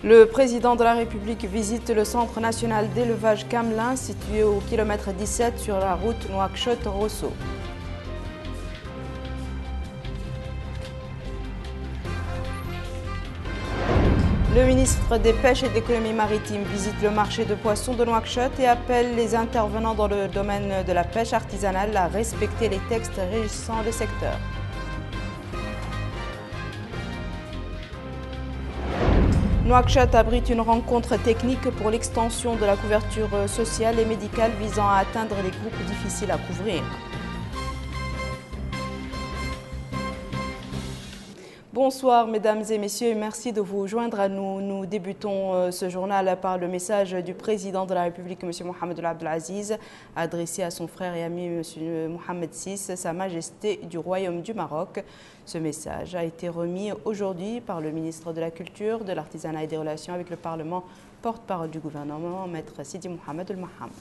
Le président de la République visite le Centre national d'élevage Camelin situé au kilomètre 17 sur la route Nouakchott-Rosso. Le ministre des Pêches et de l'Économie maritime visite le marché de poissons de Nouakchott et appelle les intervenants dans le domaine de la pêche artisanale à respecter les textes régissant le secteur. Nouakchott abrite une rencontre technique pour l'extension de la couverture sociale et médicale visant à atteindre les groupes difficiles à couvrir. Bonsoir mesdames et messieurs, merci de vous joindre à nous. Nous débutons ce journal par le message du président de la République, M. Mohamed Abdelaziz, adressé à son frère et ami M. Mohamed VI, Sa Majesté du Royaume du Maroc. Ce message a été remis aujourd'hui par le ministre de la Culture, de l'Artisanat et des Relations avec le Parlement, porte-parole du gouvernement, Maître Sidi Mohamed El-Maham.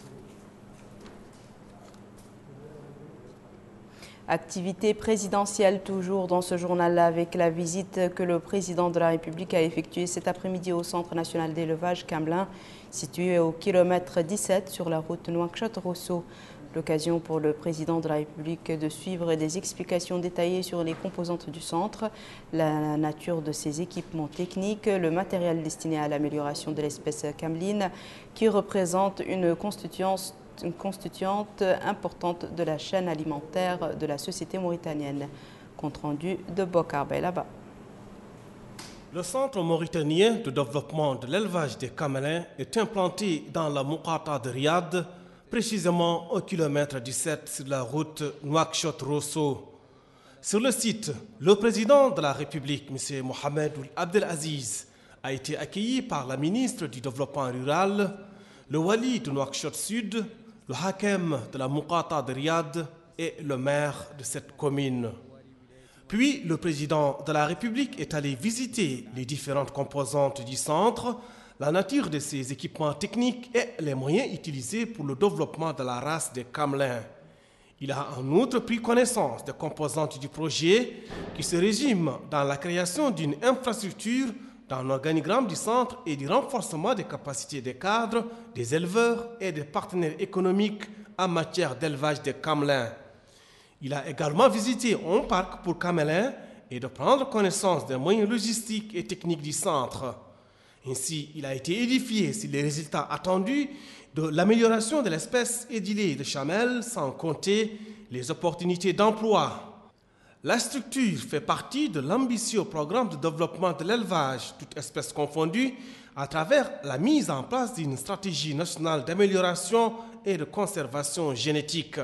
Activité présidentielle toujours dans ce journal avec la visite que le président de la République a effectuée cet après-midi au Centre national d'élevage Camelin, situé au kilomètre 17 sur la route Nouakchott-Rosso. L'occasion pour le président de la République de suivre des explications détaillées sur les composantes du centre, la nature de ses équipements techniques, le matériel destiné à l'amélioration de l'espèce cameline qui représente une constituante importante de la chaîne alimentaire de la société mauritanienne. Compte rendu de Bokar Belaba. Le Centre mauritanien de développement de l'élevage des camelins est implanté dans la Mouqata de Riyad, précisément au kilomètre 17 sur la route Nouakchott-Rosso. Sur le site, le président de la République, M. Mohamed Abdelaziz, a été accueilli par la ministre du Développement rural, le wali de Nouakchott Sud, le hakem de la Mouqata de Riyad et le maire de cette commune. Puis, le président de la République est allé visiter les différentes composantes du centre, la nature de ses équipements techniques et les moyens utilisés pour le développement de la race des camelins. Il a en outre pris connaissance des composantes du projet qui se résument dans la création d'une infrastructure, dans l'organigramme du centre et du renforcement des capacités des cadres, des éleveurs et des partenaires économiques en matière d'élevage des camelins. Il a également visité un parc pour camelins et de prendre connaissance des moyens logistiques et techniques du centre. Ainsi, il a été édifié sur les résultats attendus de l'amélioration de l'espèce édilée de chamelle, sans compter les opportunités d'emploi. La structure fait partie de l'ambitieux programme de développement de l'élevage, toutes espèces confondues, à travers la mise en place d'une stratégie nationale d'amélioration et de conservation génétique.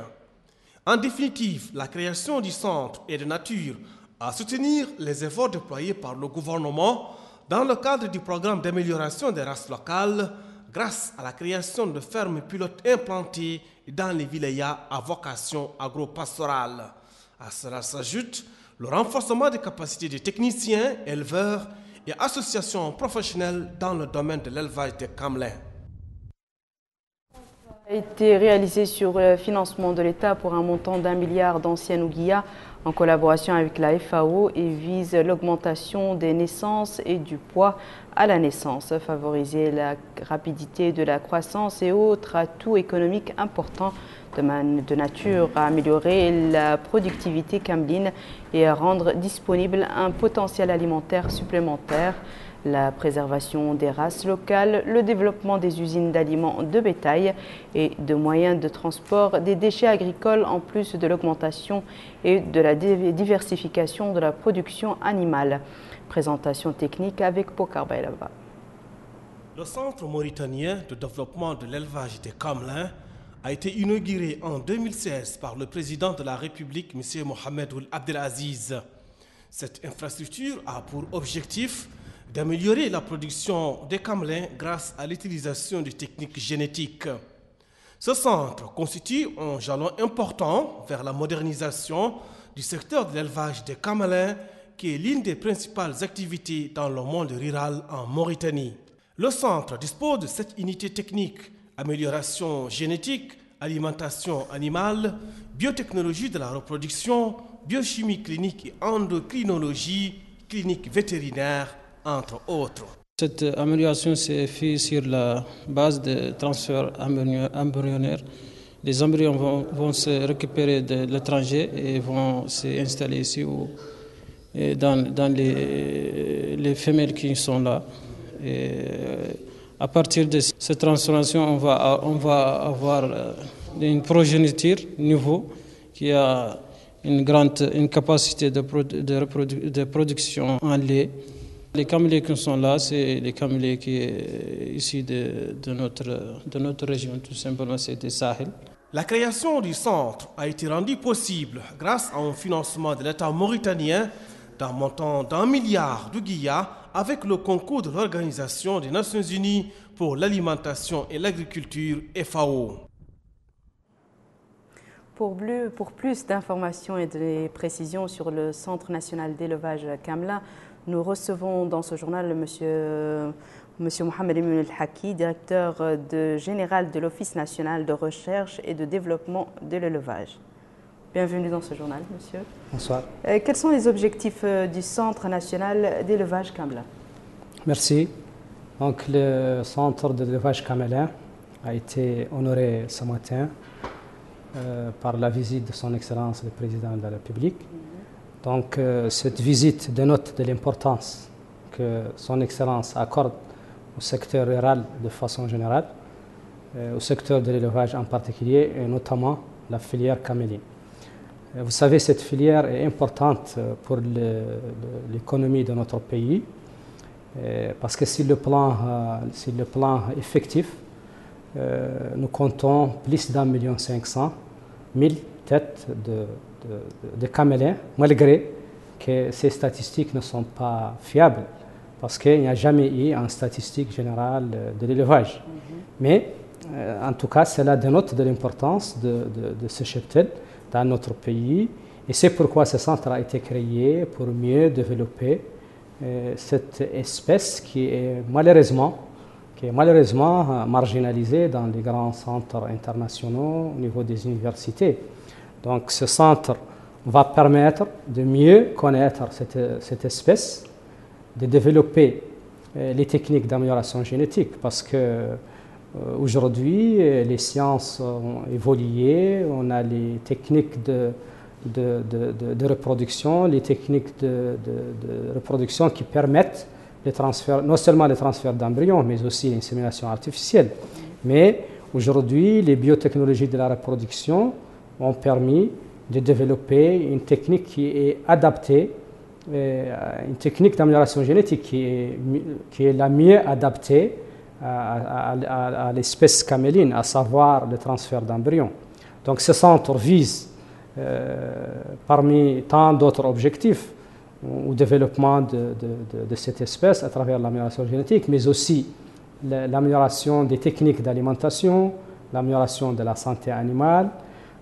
En définitive, la création du centre est de nature à soutenir les efforts déployés par le gouvernement dans le cadre du programme d'amélioration des races locales, grâce à la création de fermes pilotes implantées dans les wilayas à vocation agro-pastorale. À cela s'ajoute le renforcement des capacités des techniciens, éleveurs et associations professionnelles dans le domaine de l'élevage des camelins. A été réalisé sur le financement de l'État pour un montant d'1 milliard d'anciennes ouguiyas en collaboration avec la FAO et vise l'augmentation des naissances et du poids à la naissance, favoriser la rapidité de la croissance et autres atouts économiques importants de nature à améliorer la productivité cameline et à rendre disponible un potentiel alimentaire supplémentaire, la préservation des races locales, le développement des usines d'aliments de bétail et de moyens de transport des déchets agricoles en plus de l'augmentation et de la diversification de la production animale. Présentation technique avec Bokar Belaba. Le Centre mauritanien de développement de l'élevage des camelins a été inauguré en 2016 par le président de la République, M. Mohamed Abdelaziz. Cette infrastructure a pour objectif d'améliorer la production des camelins grâce à l'utilisation de techniques génétiques. Ce centre constitue un jalon important vers la modernisation du secteur de l'élevage des camelins, qui est l'une des principales activités dans le monde rural en Mauritanie. Le centre dispose de 7 unités techniques: amélioration génétique, alimentation animale, biotechnologie de la reproduction, biochimie clinique et endocrinologie, clinique vétérinaire, entre autres. Cette amélioration s'est faite sur la base de transfert embryonnaire. Les embryons vont se récupérer de l'étranger et vont s'installer ici dans les femelles qui sont là. Et à partir de cette transformation, on va avoir une progéniture nouveau qui a une capacité de production en lait. Les camélidés qui sont là, c'est les camélidés qui sont ici de notre région, tout simplement, c'est des Sahel. La création du centre a été rendue possible grâce à un financement de l'État mauritanien d'un montant d'1 milliard de guillas avec le concours de l'Organisation des Nations Unies pour l'alimentation et l'agriculture FAO. Pour plus d'informations et de précisions sur le Centre national d'élevage Kamla, nous recevons dans ce journal Monsieur Mohamed Emin El-Haki, directeur général de l'Office national de recherche et de développement de l'élevage. Bienvenue dans ce journal, monsieur. Bonsoir. Quels sont les objectifs du Centre national d'élevage Kamla? Merci. Donc, le Centre d'élevage Kamla a été honoré ce matin par la visite de son Excellence le Président de la République. Donc, cette visite dénote de l'importance que son Excellence accorde au secteur rural de façon générale, au secteur de l'élevage en particulier, et notamment la filière caméline. Vous savez, cette filière est importante pour l'économie de notre pays, parce que sur le plan effectif, nous comptons plus d'1,5 million têtes de camélins, malgré que ces statistiques ne sont pas fiables, parce qu'il n'y a jamais eu une statistique générale de l'élevage. Mais en tout cas, cela dénote de l'importance de ce cheptel dans notre pays, et c'est pourquoi ce centre a été créé pour mieux développer cette espèce qui est malheureusement marginalisée dans les grands centres internationaux au niveau des universités. Donc ce centre va permettre de mieux connaître cette espèce, de développer les techniques d'amélioration génétique, parce que aujourd'hui, les sciences ont évolué, on a les techniques de reproduction, les techniques de reproduction qui permettent non seulement le transfert d'embryons, mais aussi l'insémination artificielle. Mais aujourd'hui, les biotechnologies de la reproduction ont permis de développer une technique qui est adaptée, une technique d'amélioration génétique qui est la mieux adaptée à l'espèce caméline, à savoir le transfert d'embryons. Donc ce centre vise, parmi tant d'autres objectifs, au développement de cette espèce à travers l'amélioration génétique, mais aussi l'amélioration des techniques d'alimentation, l'amélioration de la santé animale,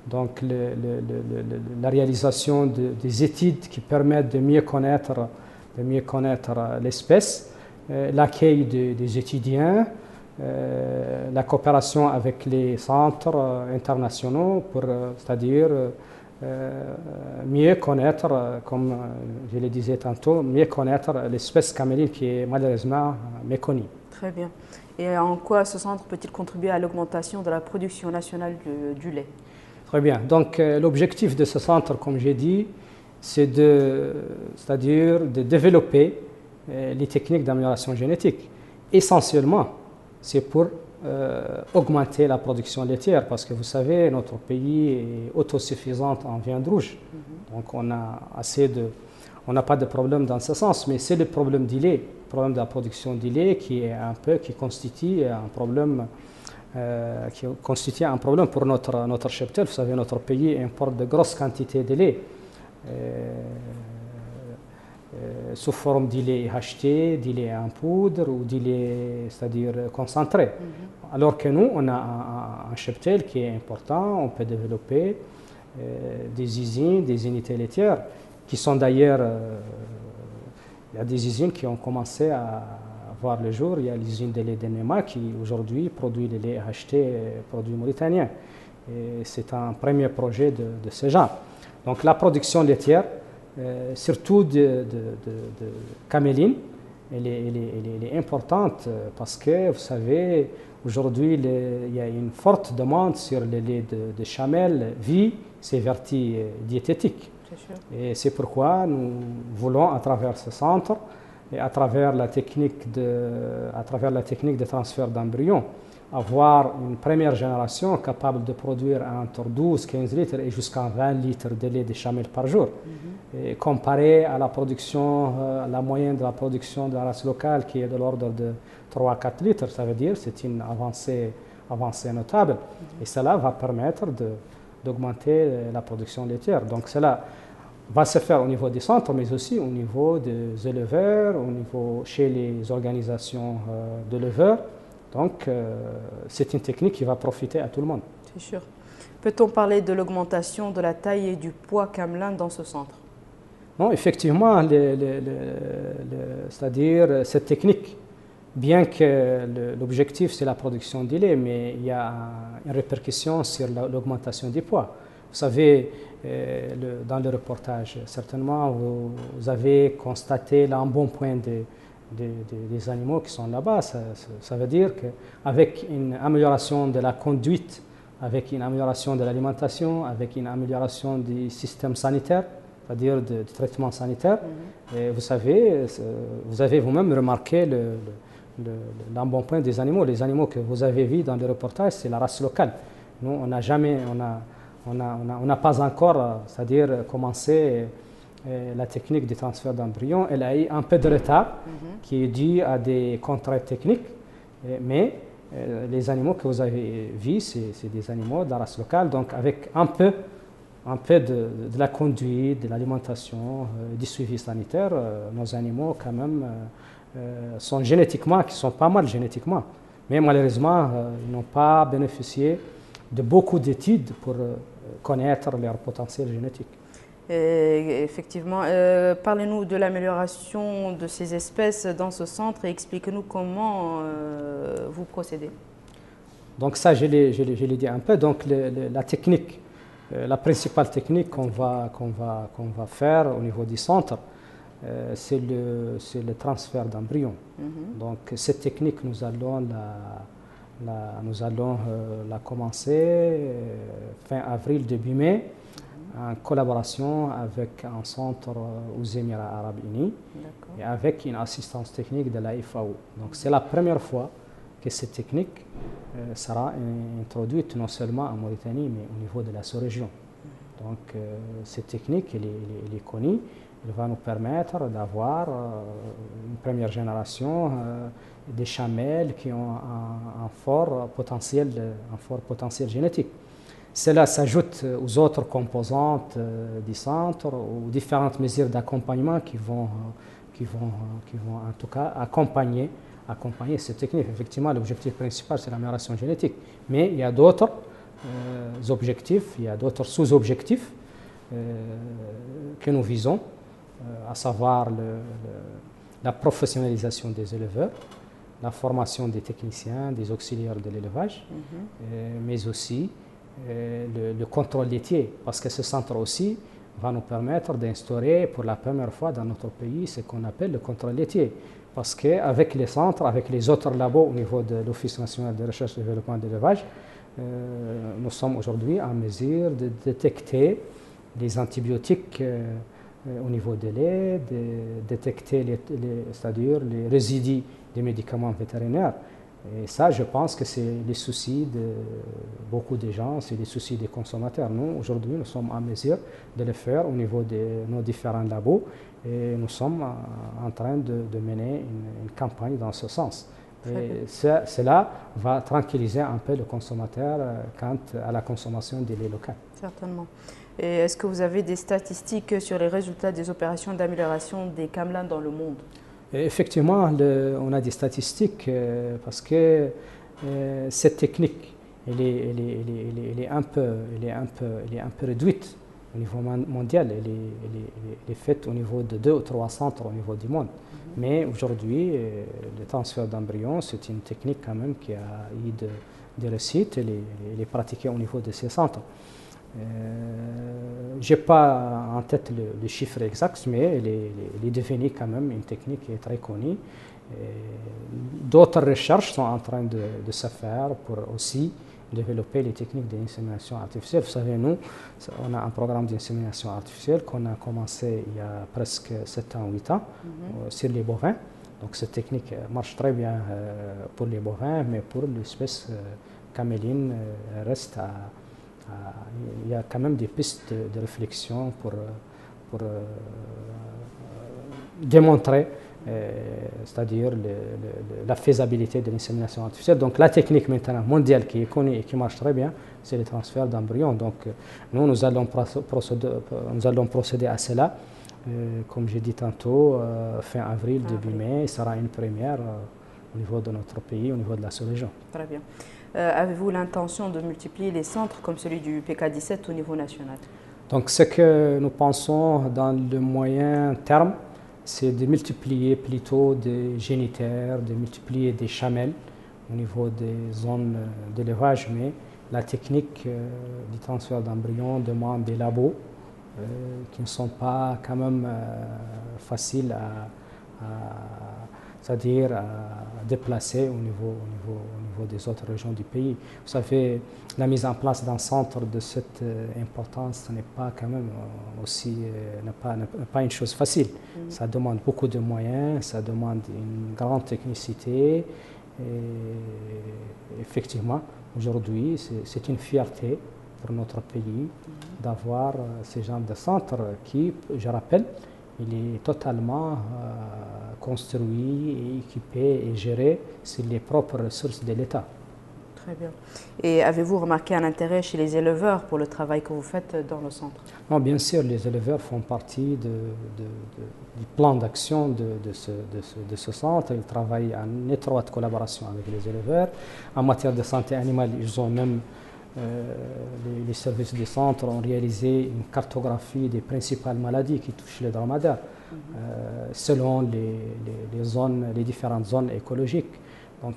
donc la réalisation des études qui permettent de mieux connaître l'espèce, l'accueil des étudiants, la coopération avec les centres internationaux c'est-à-dire mieux connaître, comme je le disais tantôt, mieux connaître l'espèce caméline qui est malheureusement méconnue. Très bien. Et en quoi ce centre peut-il contribuer à l'augmentation de la production nationale du lait? Très bien. Donc l'objectif de ce centre, comme j'ai dit, c'est-à-dire de développer les techniques d'amélioration génétique. Essentiellement, c'est pour augmenter la production laitière, parce que vous savez, notre pays est autosuffisant en viande rouge. Donc on n'a pas de problème dans ce sens, mais c'est le problème du lait, le problème de la production du lait qui constitue un problème pour notre cheptel. Vous savez, notre pays importe de grosses quantités de lait sous forme de lait acheté, de lait en poudre ou de lait, c'est-à-dire concentré. Alors que nous, on a un cheptel qui est important, on peut développer des usines, des unités laitières, qui sont d'ailleurs, il y a des usines qui ont commencé à voir le jour. Il y a l'usine de lait d'Enema qui aujourd'hui produit le lait acheté, produit mauritanien. Et c'est un premier projet de ce genre. Donc la production laitière, surtout de caméline, elle est importante parce que, vous savez, aujourd'hui, il y a une forte demande sur le lait de chamel vie, c'est vertu diététique. Et c'est pourquoi nous voulons, à travers ce centre et à travers la technique de transfert d'embryons, avoir une première génération capable de produire entre 12-15 litres et jusqu'à 20 litres de lait de chamel par jour. Et comparé à la production, la moyenne de la production de la race locale qui est de l'ordre de 3-4 litres, ça veut dire que c'est une avancée notable. Et cela va permettre d'augmenter la production laitière. Donc cela va se faire au niveau des centres, mais aussi au niveau des éleveurs, chez les organisations d'éleveurs. Donc, c'est une technique qui va profiter à tout le monde. C'est sûr. Peut-on parler de l'augmentation de la taille et du poids camelin dans ce centre? Non, effectivement, c'est-à-dire cette technique, bien que l'objectif c'est la production de lait, mais il y a une répercussion sur l'augmentation du poids. Vous savez, dans le reportage, certainement, vous avez constaté là un bon point des animaux qui sont là-bas. Ça veut dire qu'avec une amélioration de la conduite, avec une amélioration de l'alimentation, avec une amélioration du système sanitaire, c'est-à-dire du traitement sanitaire, et vous avez vous-même remarqué l'embonpoint des animaux. Les animaux que vous avez vus dans le reportage, c'est la race locale. Nous, on n'a pas encore, c'est-à-dire commencé la technique de transfert d'embryon. Elle a eu un peu de retard qui est dû à des contraintes techniques, mais les animaux que vous avez vus, c'est des animaux de la race locale, donc avec un peu de la conduite, de l'alimentation, du suivi sanitaire, nos animaux quand même sont génétiquement, qui sont pas mal génétiquement, mais malheureusement ils n'ont pas bénéficié de beaucoup d'études pour connaître leur potentiel génétique. Et effectivement, parlez-nous de l'amélioration de ces espèces dans ce centre et expliquez-nous comment vous procédez. Donc ça, je l'ai dit un peu. Donc la technique, la principale technique qu'on va faire au niveau du centre, c'est le transfert d'embryons. Donc cette technique, nous allons la commencer fin avril, début mai, en collaboration avec un centre aux Émirats Arabes Unis et avec une assistance technique de la FAO. Donc c'est la première fois que cette technique sera introduite non seulement en Mauritanie mais au niveau de la sous-région. Donc cette technique elle est connue, elle va nous permettre d'avoir une première génération des chamelles qui ont un fort potentiel génétique. Cela s'ajoute aux autres composantes du centre, aux différentes mesures d'accompagnement qui vont en tout cas accompagner cette technique. Effectivement, l'objectif principal, c'est l'amélioration génétique. Mais il y a d'autres objectifs, il y a d'autres sous-objectifs que nous visons, à savoir la professionnalisation des éleveurs, la formation des techniciens, des auxiliaires de l'élevage, mais aussi le contrôle laitier, parce que ce centre aussi va nous permettre d'instaurer pour la première fois dans notre pays ce qu'on appelle le contrôle laitier. Parce qu'avec les centres, avec les autres labos au niveau de l'Office national de recherche et développement de l'élevage, nous sommes aujourd'hui en mesure de détecter les antibiotiques au niveau des laits, de détecter c'est-à-dire les résidus des médicaments vétérinaires. Et ça, je pense que c'est les soucis de beaucoup de gens, c'est les soucis des consommateurs. Nous, aujourd'hui, nous sommes en mesure de le faire au niveau de nos différents labos et nous sommes en train de mener une campagne dans ce sens. Et cela va tranquilliser un peu le consommateur quant à la consommation des laits locaux. Certainement. Et est-ce que vous avez des statistiques sur les résultats des opérations d'amélioration des camelins dans le monde? Et effectivement, on a des statistiques parce que cette technique, elle est un peu réduite au niveau mondial. Elle est faite au niveau de 2 ou 3 centres au niveau du monde. Mais aujourd'hui, le transfert d'embryons, c'est une technique quand même qui a eu des réussites. Elle est pratiquée au niveau de ces centres. Je n'ai pas en tête le chiffre exact, mais il est devenu quand même une technique qui est très connue. D'autres recherches sont en train de se faire pour aussi développer les techniques d'insémination artificielle. Vous savez, nous, on a un programme d'insémination artificielle qu'on a commencé il y a presque 7 ans, 8 ans, sur les bovins. Donc cette technique marche très bien pour les bovins, mais pour l'espèce caméline, reste il y a quand même des pistes de réflexion pour démontrer, c'est-à-dire la faisabilité de l'insémination artificielle. Donc la technique maintenant mondiale qui est connue et qui marche très bien, c'est le transfert d'embryons. Donc nous allons procéder à cela. Comme j'ai dit tantôt, fin avril, début mai, il sera une première au niveau de notre pays, au niveau de la sous-région. Très bien. Avez-vous l'intention de multiplier les centres comme celui du PK17 au niveau national? Donc ce que nous pensons dans le moyen terme, c'est de multiplier plutôt des génitaires, de multiplier des chamelles au niveau des zones d'élevage, mais la technique du transfert d'embryons demande des labos qui ne sont pas quand même faciles c'est-à-dire à déplacer au niveau des autres régions du pays. Vous savez, la mise en place d'un centre de cette importance n'est pas quand même aussi, n'est pas une chose facile. Ça demande beaucoup de moyens, ça demande une grande technicité. Et effectivement, aujourd'hui, c'est une fierté pour notre pays d'avoir ce genre de centre qui, je rappelle, il est totalement construit, et équipé et géré sur les propres ressources de l'État. Très bien. Et avez-vous remarqué un intérêt chez les éleveurs pour le travail que vous faites dans le centre? Non, bien sûr, les éleveurs font partie du plan d'action de ce centre. Ils travaillent en étroite collaboration avec les éleveurs. En matière de santé animale, ils ont même les services du centre ont réalisé une cartographie des principales maladies qui touchent les dromadaires selon les différentes zones écologiques. Donc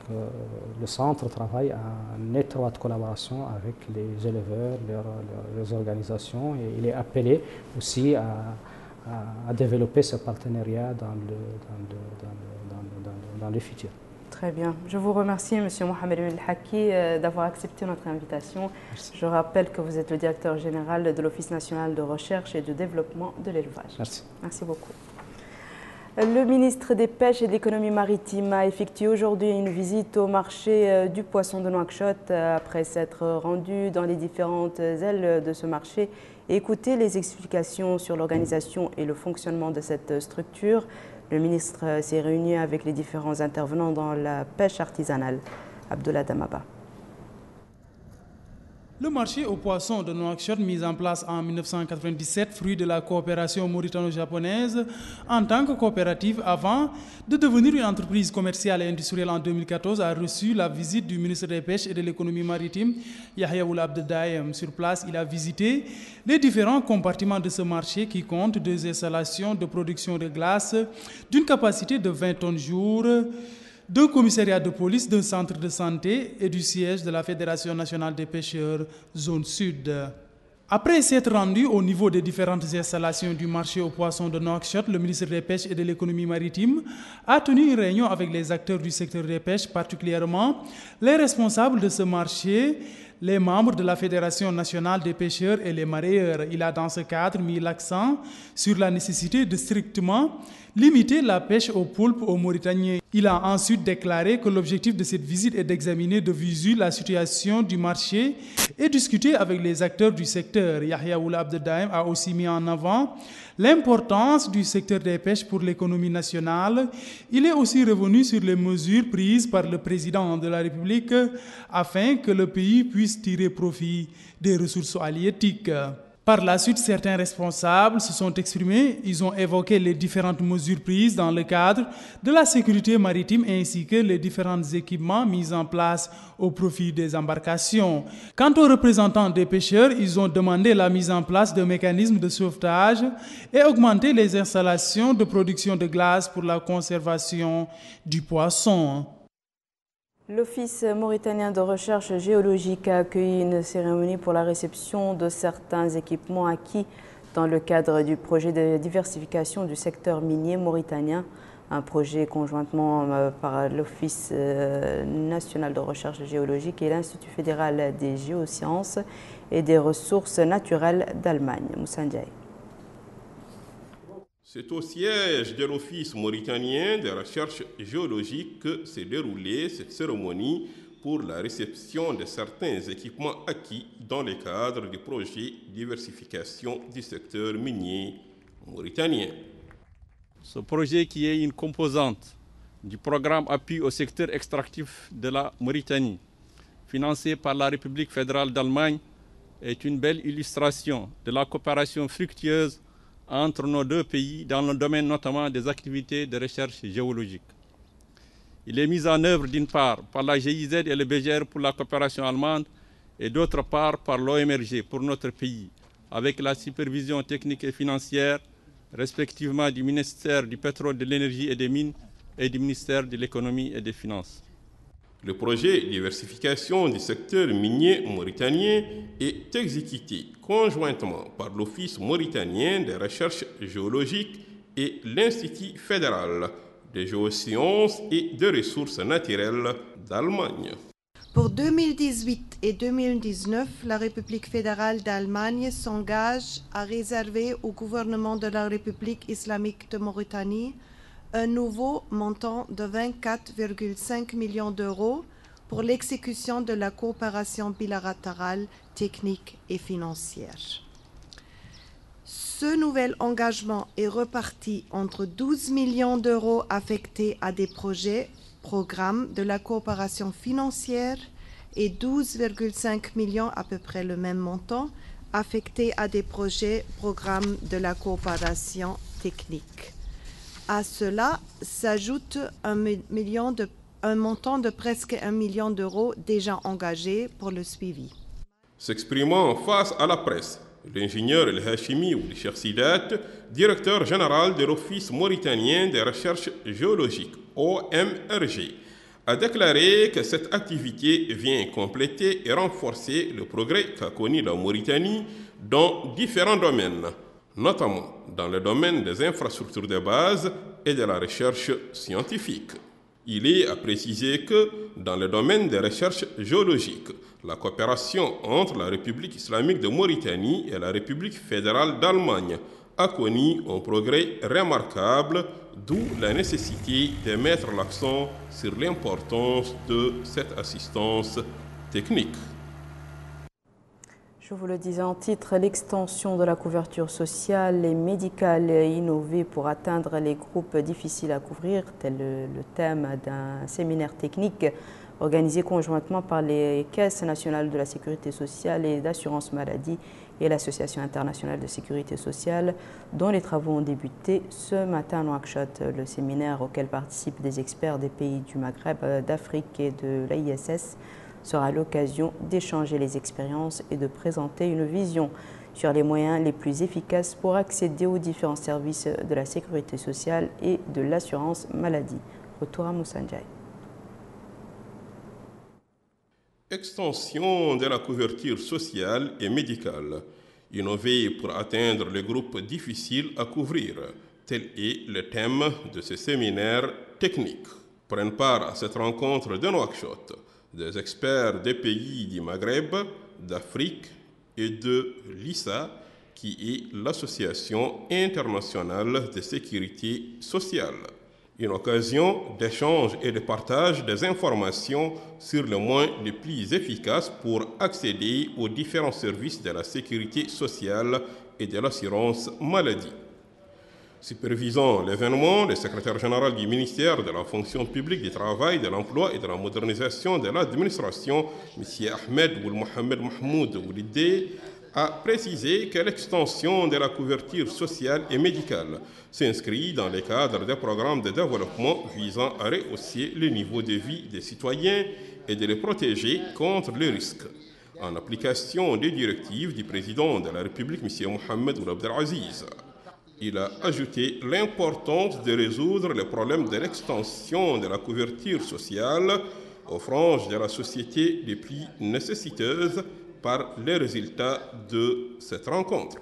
le centre travaille en étroite collaboration avec les éleveurs, leurs organisations, et il est appelé aussi à développer ce partenariat dans le futur. Très bien. Je vous remercie, M. Mohamed El Haki, d'avoir accepté notre invitation. Merci. Je rappelle que vous êtes le directeur général de l'Office national de recherche et de développement de l'élevage. Merci. Merci beaucoup. Le ministre des Pêches et de l'Économie maritime a effectué aujourd'hui une visite au marché du poisson de Nouakchott après s'être rendu dans les différentes ailes de ce marché et écouter les explications sur l'organisation et le fonctionnement de cette structure. Le ministre s'est réuni avec les différents intervenants dans la pêche artisanale. Abdullah Damaba. Le marché aux poissons de Nouakchott, mis en place en 1997, fruit de la coopération mauritano-japonaise, en tant que coopérative avant de devenir une entreprise commerciale et industrielle en 2014, a reçu la visite du ministre des Pêches et de l'Économie maritime, Yahya Ould Abdel Daim. Sur place, il a visité les différents compartiments de ce marché qui compte 2 installations de production de glace d'une capacité de 20 tonnes jour, d'un commissariat de police, d'un centre de santé et du siège de la Fédération nationale des pêcheurs, zone sud. Après s'être rendu au niveau des différentes installations du marché aux poissons de Nouakchott, le ministre des Pêches et de l'Économie maritime a tenu une réunion avec les acteurs du secteur des pêches, particulièrement les responsables de ce marché, les membres de la Fédération nationale des pêcheurs et les mareyeurs. Il a dans ce cadre mis l'accent sur la nécessité de strictement limiter la pêche aux poulpes aux Mauritaniens. Il a ensuite déclaré que l'objectif de cette visite est d'examiner de visu la situation du marché et discuter avec les acteurs du secteur. Yahya Ould Abdel Daim a aussi mis en avant l'importance du secteur des pêches pour l'économie nationale. Il est aussi revenu sur les mesures prises par le président de la République afin que le pays puisse tirer profit des ressources halieutiques. Par la suite, certains responsables se sont exprimés. Ils ont évoqué les différentes mesures prises dans le cadre de la sécurité maritime ainsi que les différents équipements mis en place au profit des embarcations. Quant aux représentants des pêcheurs, ils ont demandé la mise en place de mécanismes de sauvetage et augmenter les installations de production de glace pour la conservation du poisson. L'Office mauritanien de recherche géologique a accueilli une cérémonie pour la réception de certains équipements acquis dans le cadre du projet de diversification du secteur minier mauritanien, un projet conjointement par l'Office national de recherche géologique et l'Institut fédéral des géosciences et des ressources naturelles d'Allemagne. Moussa Ndiaye. C'est au siège de l'Office mauritanien de recherche géologique que s'est déroulée cette cérémonie pour la réception de certains équipements acquis dans le cadre du projet diversification du secteur minier mauritanien. Ce projet, qui est une composante du programme appui au secteur extractif de la Mauritanie, financé par la République fédérale d'Allemagne, est une belle illustration de la coopération fructueuse entre nos deux pays dans le domaine notamment des activités de recherche géologique. Il est mis en œuvre d'une part par la GIZ et le BGR pour la coopération allemande et d'autre part par l'OMRG pour notre pays, avec la supervision technique et financière respectivement du ministère du pétrole, de l'énergie et des mines et du ministère de l'économie et des finances. Le projet de diversification du secteur minier mauritanien est exécuté conjointement par l'Office mauritanien de recherche géologique et l'Institut fédéral des géosciences et des ressources naturelles d'Allemagne. Pour 2018 et 2019, la République fédérale d'Allemagne s'engage à réserver au gouvernement de la République islamique de Mauritanie un nouveau montant de 24,5 millions d'euros pour l'exécution de la coopération bilatérale, technique et financière. Ce nouvel engagement est reparti entre 12 millions d'euros affectés à des programmes de la coopération financière et 12,5 millions, à peu près le même montant, affectés à des programmes de la coopération technique. À cela s'ajoute un montant de presque 1 million d'euros déjà engagé pour le suivi. S'exprimant face à la presse, l'ingénieur El Hachimi ou Cheikh Sidat, directeur général de l'Office mauritanien de recherche géologique, OMRG, a déclaré que cette activité vient compléter et renforcer le progrès qu'a connu la Mauritanie dans différents domaines, notamment dans le domaine des infrastructures de base et de la recherche scientifique. Il est à préciser que, dans le domaine des recherches géologiques, la coopération entre la République islamique de Mauritanie et la République fédérale d'Allemagne a connu un progrès remarquable, d'où la nécessité de mettre l'accent sur l'importance de cette assistance technique. Je vous le disais en titre, l'extension de la couverture sociale et médicale innovée pour atteindre les groupes difficiles à couvrir, tel le thème d'un séminaire technique organisé conjointement par les Caisses nationales de la sécurité sociale et d'assurance maladie et l'Association internationale de sécurité sociale, dont les travaux ont débuté ce matin à Nouakchott. Le séminaire auquel participent des experts des pays du Maghreb, d'Afrique et de l'ISS sera l'occasion d'échanger les expériences et de présenter une vision sur les moyens les plus efficaces pour accéder aux différents services de la sécurité sociale et de l'assurance maladie. Retour à Moussa Ndiaye. Extension de la couverture sociale et médicale, innover pour atteindre les groupes difficiles à couvrir, tel est le thème de ce séminaire technique. Prennent part à cette rencontre de Nouakchott des experts des pays du Maghreb, d'Afrique et de l'ISA, qui est l'Association internationale de sécurité sociale. Une occasion d'échange et de partage des informations sur les moyens les plus efficaces pour accéder aux différents services de la sécurité sociale et de l'assurance maladie. Supervisant l'événement, le secrétaire général du ministère de la fonction publique, du travail, de l'emploi et de la modernisation de l'administration, M. Ahmed Mohamed Mahmoud Oulidé, a précisé que l'extension de la couverture sociale et médicale s'inscrit dans le cadre des programmes de développement visant à rehausser le niveau de vie des citoyens et de les protéger contre les risques, en application des directives du président de la République, M. Mohamed Ould Abdelaziz. Il a ajouté l'importance de résoudre le problème de l'extension de la couverture sociale aux franges de la société les plus nécessiteuses par les résultats de cette rencontre.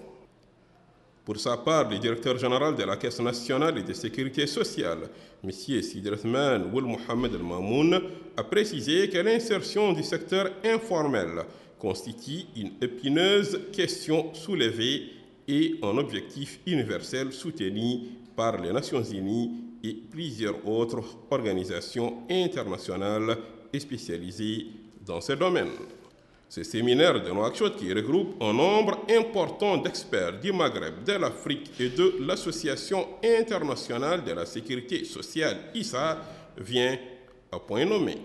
Pour sa part, le directeur général de la Caisse nationale de sécurité sociale, M. Sidi Othman Ould Mohamed El Mamoun, a précisé que l'insertion du secteur informel constitue une épineuse question soulevée et un objectif universel soutenu par les Nations Unies et plusieurs autres organisations internationales spécialisées dans ce domaine. Ce séminaire de Nouakchott, qui regroupe un nombre important d'experts du Maghreb, de l'Afrique et de l'Association internationale de la sécurité sociale, ISA, vient à point nommé.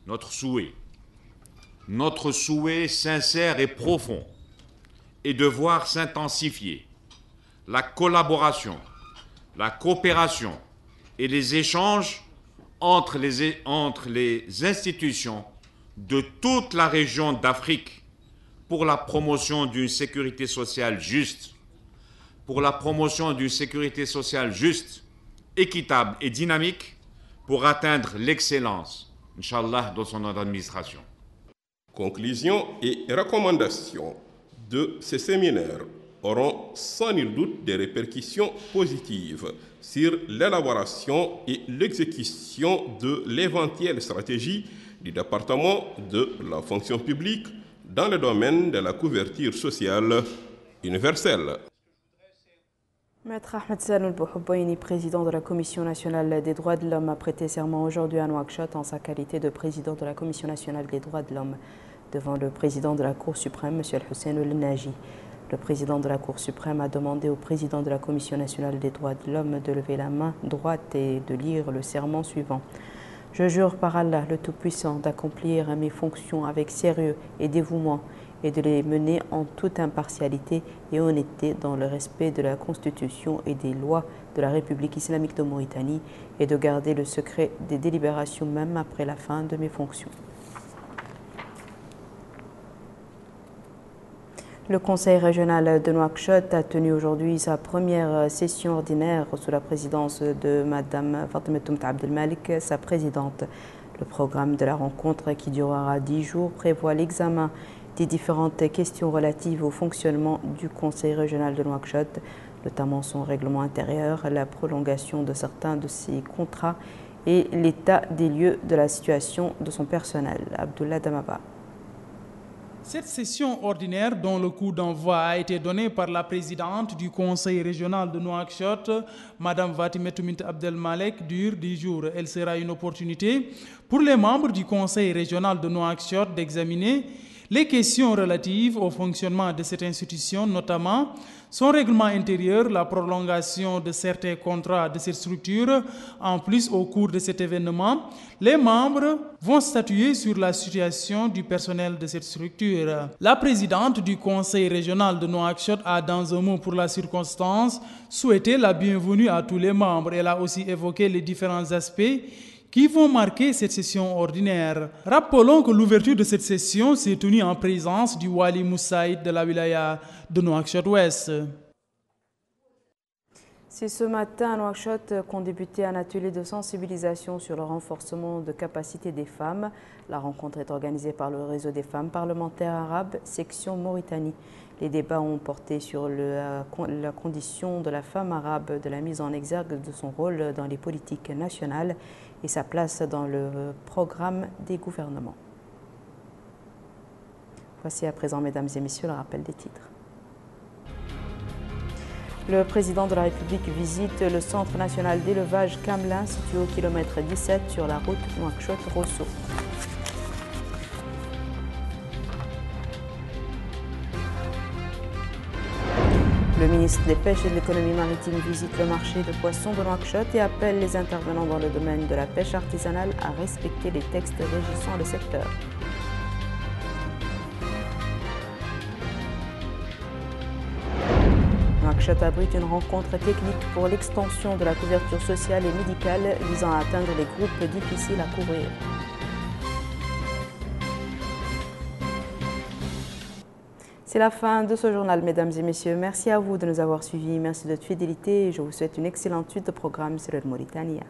Notre souhait sincère et profond est de voir s'intensifier la collaboration, la coopération et les échanges entre les institutions de toute la région d'Afrique pour la promotion d'une sécurité sociale juste, équitable et dynamique pour atteindre l'excellence, Inch'Allah, dans son administration. Conclusions et recommandations de ces séminaires auront sans nul doute des répercussions positives sur l'élaboration et l'exécution de l'éventuelle stratégie du département de la fonction publique dans le domaine de la couverture sociale universelle. Maître Ahmed Zanoul Bouhouboyni, président de la Commission nationale des droits de l'homme, a prêté serment aujourd'hui à Nouakchott en sa qualité de président de la Commission nationale des droits de l'homme devant le président de la Cour suprême, M. Al-Hussein Al-Naji. Le président de la Cour suprême a demandé au président de la Commission nationale des droits de l'homme de lever la main droite et de lire le serment suivant. Je jure par Allah le Tout-Puissant d'accomplir mes fonctions avec sérieux et dévouement et de les mener en toute impartialité et honnêteté dans le respect de la Constitution et des lois de la République islamique de Mauritanie et de garder le secret des délibérations même après la fin de mes fonctions. Le Conseil régional de Nouakchott a tenu aujourd'hui sa première session ordinaire sous la présidence de Mme Fatimatoum Abdelmalik, sa présidente. Le programme de la rencontre, qui durera 10 jours, prévoit l'examen des différentes questions relatives au fonctionnement du Conseil régional de Nouakchott, notamment son règlement intérieur, la prolongation de certains de ses contrats et l'état des lieux de la situation de son personnel. Abdullah Damaba. Cette session ordinaire, dont le coup d'envoi a été donné par la présidente du Conseil régional de Nouakchott, Mme Fatimatoum Abdelmalek, dure 10 jours. Elle sera une opportunité pour les membres du Conseil régional de Nouakchott d'examiner les questions relatives au fonctionnement de cette institution, notamment son règlement intérieur, la prolongation de certains contrats de cette structure. En plus, au cours de cet événement, les membres vont statuer sur la situation du personnel de cette structure. La présidente du Conseil régional de Nouakchott a, dans un mot pour la circonstance, souhaité la bienvenue à tous les membres. Elle a aussi évoqué les différents aspects qui vont marquer cette session ordinaire. Rappelons que l'ouverture de cette session s'est tenue en présence du Wali Moussaïd de la wilaya de Nouakchott-Ouest. C'est ce matin à Nouakchott qu'ont débuté un atelier de sensibilisation sur le renforcement de capacités des femmes. La rencontre est organisée par le réseau des femmes parlementaires arabes, section Mauritanie. Les débats ont porté sur la condition de la femme arabe, de la mise en exergue de son rôle dans les politiques nationales et sa place dans le programme des gouvernements. Voici à présent, mesdames et messieurs, le rappel des titres. Le président de la République visite le centre national d'élevage Camelin, situé au kilomètre 17 sur la route Nouakchott-Rosso. Le ministre des Pêches et de l'Économie maritime visite le marché de poissons de Nouakchott et appelle les intervenants dans le domaine de la pêche artisanale à respecter les textes régissant le secteur. Nouakchott abrite une rencontre technique pour l'extension de la couverture sociale et médicale visant à atteindre les groupes difficiles à couvrir. C'est la fin de ce journal, mesdames et messieurs. Merci à vous de nous avoir suivis. Merci de votre fidélité et je vous souhaite une excellente suite de programmes sur le Mauritania.